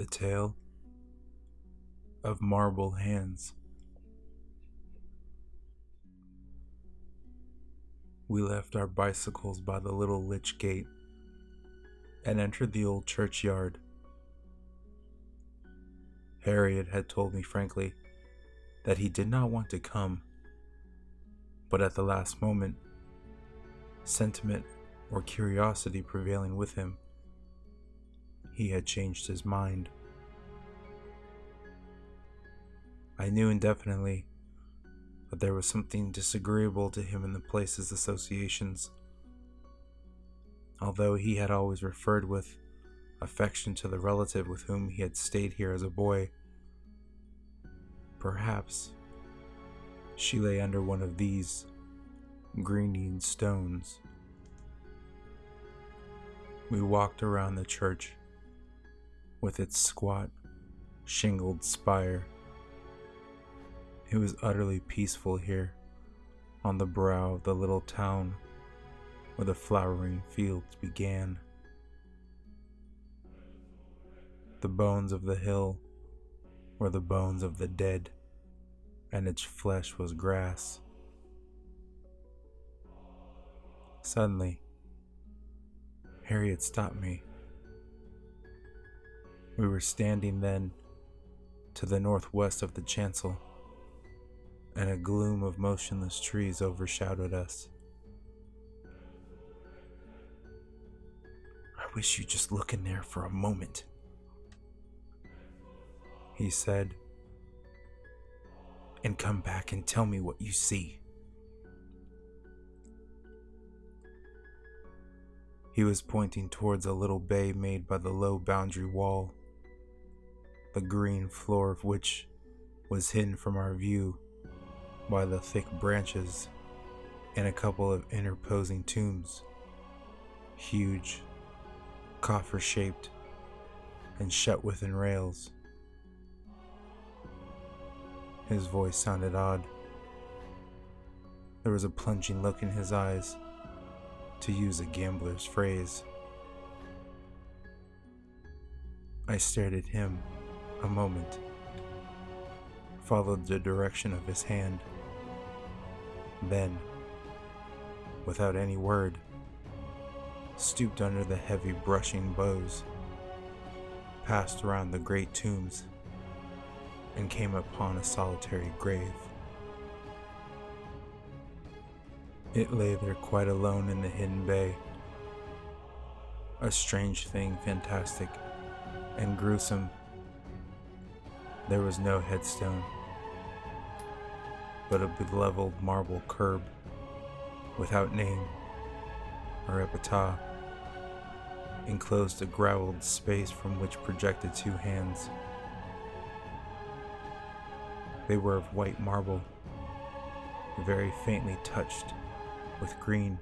The Tale of Marble Hands. We left our bicycles by the little lich gate and entered the old churchyard. Harriet had told me frankly that he did not want to come, but at the last moment, sentiment or curiosity prevailing with him, he had changed his mind. I knew indefinitely that there was something disagreeable to him in the place's associations, although he had always referred with affection to the relative with whom he had stayed here as a boy. Perhaps she lay under one of these greening stones. We walked around the church with its squat, shingled spire. It was utterly peaceful here, on the brow of the little town where the flowering fields began. The bones of the hill were the bones of the dead, and its flesh was grass. Suddenly, Harriet stopped me. We were standing then to the northwest of the chancel, and a gloom of motionless trees overshadowed us. "I wish you'd just look in there for a moment," he said, "and come back and tell me what you see." He was pointing towards a little bay made by the low boundary wall, the green floor of which was hidden from our view by the thick branches and a couple of interposing tombs, huge, coffer-shaped, and shut within rails. His voice sounded odd. There was a plunging look in his eyes, to use a gambler's phrase. I stared at him a moment, followed the direction of his hand, then, without any word, stooped under the heavy brushing boughs, passed around the great tombs, and came upon a solitary grave. It lay there quite alone in the hidden bay, a strange thing, fantastic and gruesome. There was no headstone, but a beleveled marble curb, without name or epitaph, enclosed a gravelled space from which projected two hands. They were of white marble, very faintly touched with green,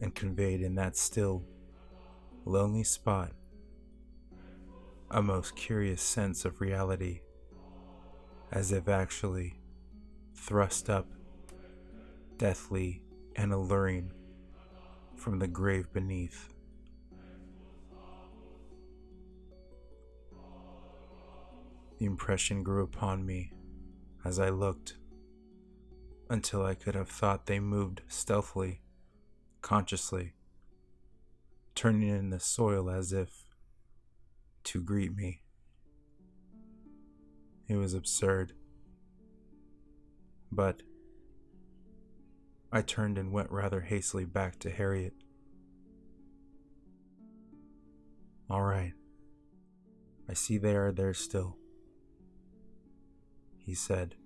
and conveyed in that still, lonely spot a most curious sense of reality, as if actually thrust up, deathly and alluring, from the grave beneath. The impression grew upon me as I looked, until I could have thought they moved stealthily, consciously, turning in the soil as if to greet me. It was absurd, but I turned and went rather hastily back to Harriet. "All right, I see they are there still," he said,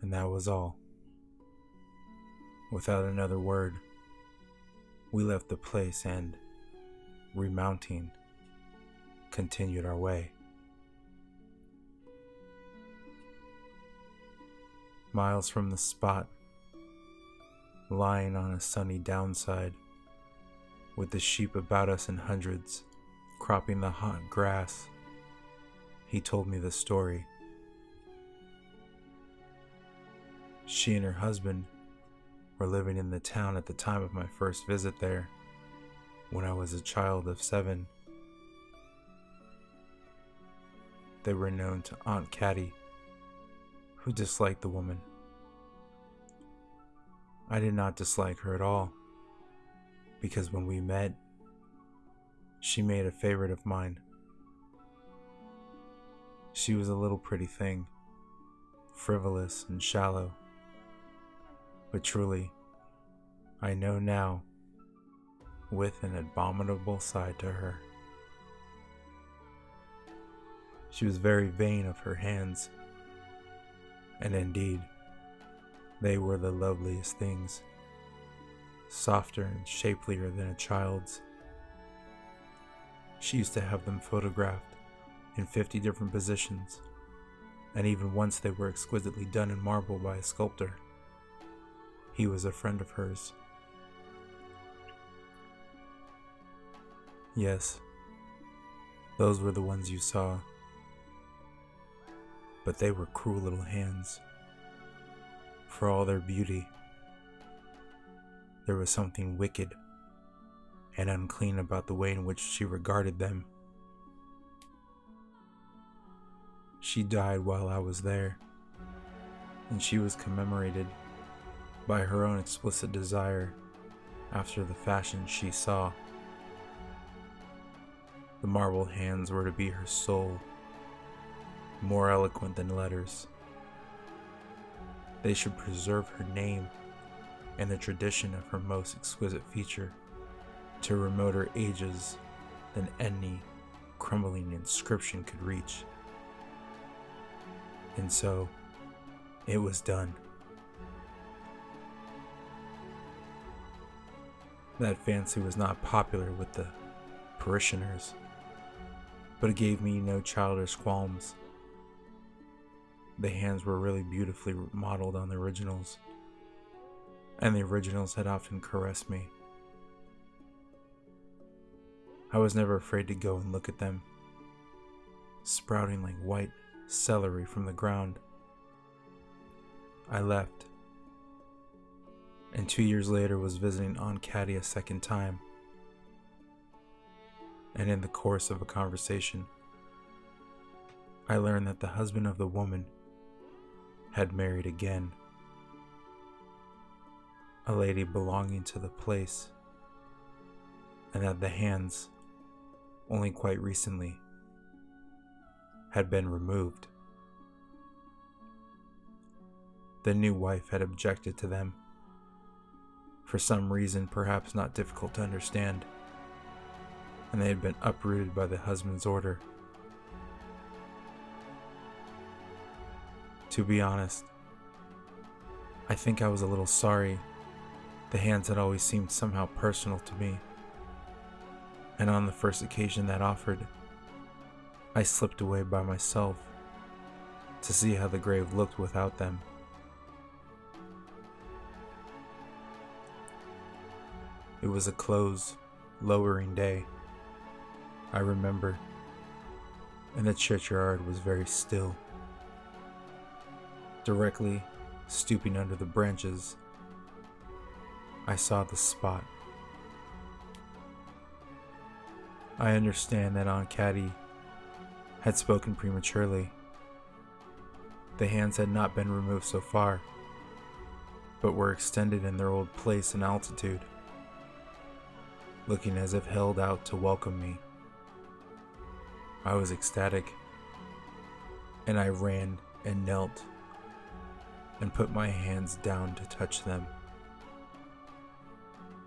and that was all. Without another word, we left the place and, remounting, continued our way. Miles from the spot, lying on a sunny downside, with the sheep about us in hundreds, cropping the hot grass, he told me the story. She and her husband were living in the town at the time of my first visit there, when I was a child of 7. they were known to Aunt Caddy, who disliked the woman. I did not dislike her at all, because when we met, she made a favorite of mine. She was a little pretty thing, frivolous and shallow, but truly, I know now, with an abominable side to her. She was very vain of her hands, and indeed, they were the loveliest things, softer and shapelier than a child's. She used to have them photographed in 50 different positions, and even once they were exquisitely done in marble by a sculptor. He was a friend of hers. Yes, those were the ones you saw, but they were cruel little hands. For all their beauty, there was something wicked and unclean about the way in which she regarded them. She died while I was there, and she was commemorated by her own explicit desire after the fashion she saw. The marble hands were to be her soul, more eloquent than letters. They should preserve her name and the tradition of her most exquisite feature to remoter ages than any crumbling inscription could reach. And so, it was done. That fancy was not popular with the parishioners, but it gave me no childish qualms. The hands were really beautifully modeled on the originals, and the originals had often caressed me. I was never afraid to go and look at them, sprouting like white celery from the ground. I left, and 2 years later was visiting Aunt Caddy a second time, and in the course of a conversation, I learned that the husband of the woman had married again, a lady belonging to the place, and that the hands, only quite recently, had been removed. The new wife had objected to them, for some reason perhaps not difficult to understand, and they had been uprooted by the husband's order. To be honest, I think I was a little sorry. The hands had always seemed somehow personal to me, and on the first occasion that offered, I slipped away by myself to see how the grave looked without them. It was a close, lowering day, I remember, and the churchyard was very still. Directly, stooping under the branches, I saw the spot. I understand that Aunt Caddy had spoken prematurely. The hands had not been removed so far, but were extended in their old place and altitude, looking as if held out to welcome me. I was ecstatic, and I ran and knelt and put my hands down to touch them.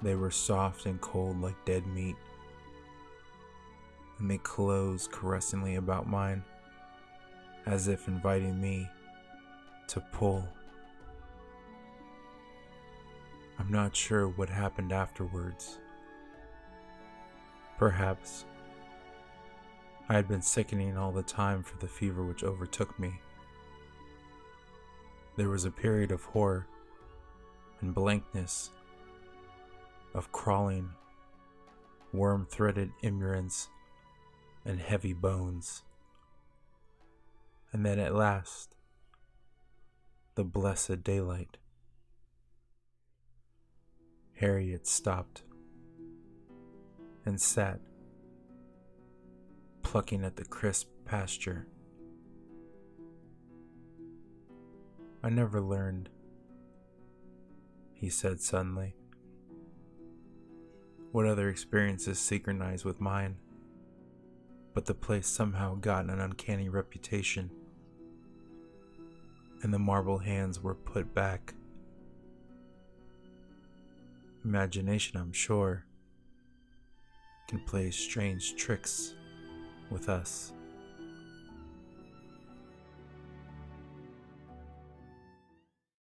They were soft and cold like dead meat, and they closed caressingly about mine, as if inviting me to pull. I'm not sure what happened afterwards. Perhaps I had been sickening all the time for the fever which overtook me. There was a period of horror and blankness, of crawling, worm-threaded immurance and heavy bones. And then at last, the blessed daylight. Harriet stopped and sat, plucking at the crisp pasture I never learned, he said suddenly, what other experiences synchronized with mine, but the place somehow got an uncanny reputation, and the marble hands were put back. Imagination, I'm sure, can play strange tricks with us.